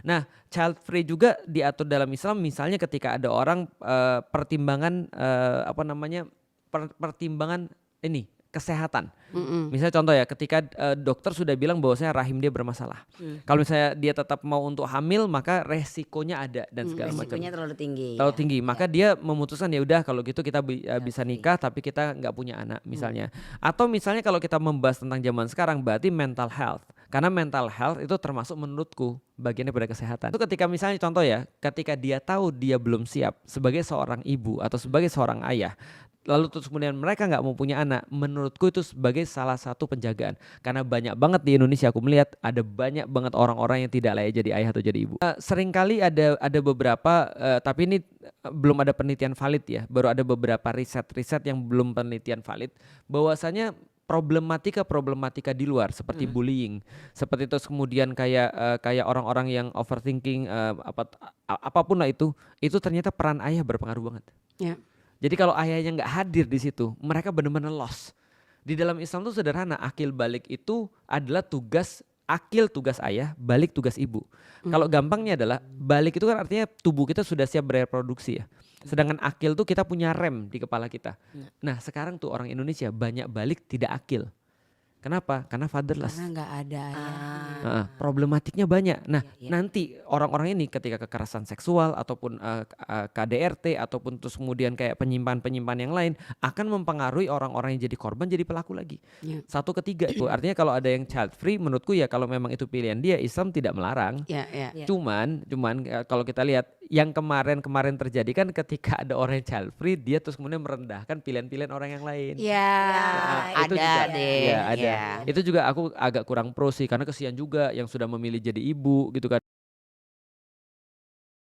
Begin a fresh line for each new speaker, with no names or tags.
Nah, child free juga diatur dalam Islam misalnya ketika ada orang, pertimbangan, apa namanya, pertimbangan ini, kesehatan.
Mhm.
Misalnya contoh ya ketika, dokter sudah bilang bahwasanya rahim dia bermasalah. Kalau misalnya dia tetap mau untuk hamil maka resikonya ada dan segala macam.
Resikonya terlalu tinggi
Terlalu
ya.
tinggi, maka dia memutuskan ya udah kalau gitu kita bisa
Child free.
nikah tapi kita nggak punya anak misalnya. Atau misalnya kalau kita membahas tentang zaman sekarang berarti mental health. Karena mental health itu termasuk menurutku bagian daripada kesehatan. Itu ketika misalnya contoh ya, ketika dia tahu dia belum siap sebagai seorang ibu atau sebagai seorang ayah, lalu terus kemudian mereka nggak mau punya anak, menurutku itu sebagai salah satu penjagaan. Karena banyak banget di Indonesia aku melihat ada banyak banget orang-orang yang tidak layak jadi ayah atau jadi ibu. Seringkali ada beberapa, tapi ini belum ada penelitian valid ya, baru ada beberapa riset-riset yang belum penelitian valid, bahwasanya problematika di luar seperti bullying, seperti terus kemudian kayak orang-orang yang overthinking, apapun lah itu ternyata peran ayah berpengaruh banget.
Ya.
Jadi kalau ayahnya nggak hadir di situ, mereka benar-benar lost. Di dalam Islam tuh sederhana, akil balik itu adalah akil tugas ayah, balik tugas ibu. Kalau gampangnya adalah balik itu kan artinya tubuh kita sudah siap bereproduksi ya. Sedangkan akil tuh kita punya rem di kepala kita. Nah sekarang tuh orang Indonesia banyak balik tidak akil. Kenapa? Karena fatherless.
Karena nggak ada ayahnya.
Problematiknya banyak. Nah,
Iya.
nanti orang-orang ini ketika kekerasan seksual ataupun KDRT ataupun terus kemudian kayak penyimpan-penyimpan yang lain akan mempengaruhi orang-orang yang jadi korban jadi pelaku lagi.
Ya.
1 ke 3 itu. Artinya kalau ada yang child free menurutku ya kalau memang itu pilihan dia, Islam tidak melarang.
Ya.
Cuman kalau kita lihat yang kemarin terjadi kan ketika ada orang yang child free dia terus kemudian merendahkan pilihan-pilihan orang yang lain.
Ya,
Itu
ada
juga,
deh.
iya ada.
Ya.
Itu juga aku agak kurang pro sih karena kesian juga yang sudah memilih jadi ibu gitu kan.